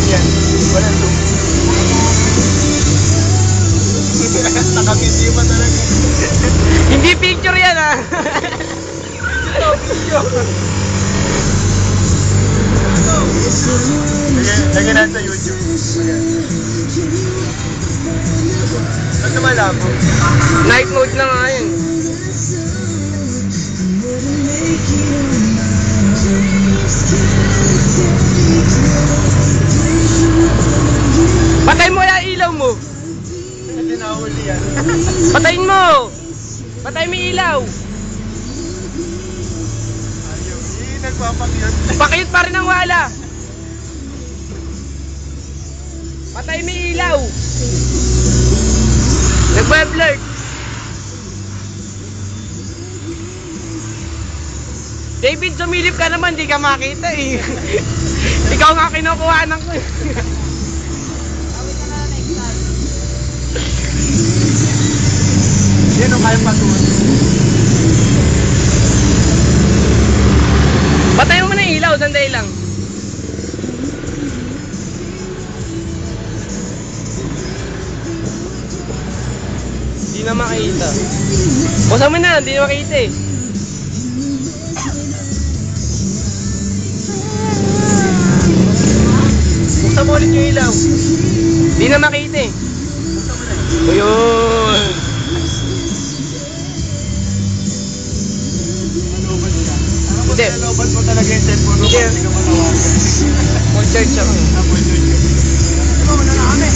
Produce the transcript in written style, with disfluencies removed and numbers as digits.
yan. Walang loop. Nakapindi pa talaga. Hindi picture yan ah. Video. Lagyan natin sa YouTube. Ba't naman labo? Night mode lang nga yun. Patay mo yung ilaw mo. Hindi nahuli yan. Patayin mo. Patay mo yung ilaw. Ayaw. Hindi nagpapakyot. Pakiyot pa rin ang wala. Patay mo yung ilaw. Nagpa-blur. David, sumilip ka naman, di ka makita eh. Ikaw nga kinukuhanan ko eh. Yan o kaya patuwan. Patay mo na yung ilaw, sandali lang. Di na makita. Buksan mo na, di na makita eh. Buksan mo ulit yung ilaw. Di na makita eh. Buksan mo na. Ayun. Hindi. Nalobat mo talaga yung cellphone mo. Hindi. Hindi ka manawagan. Full charge ako. Full charge. Ito, wala na kami.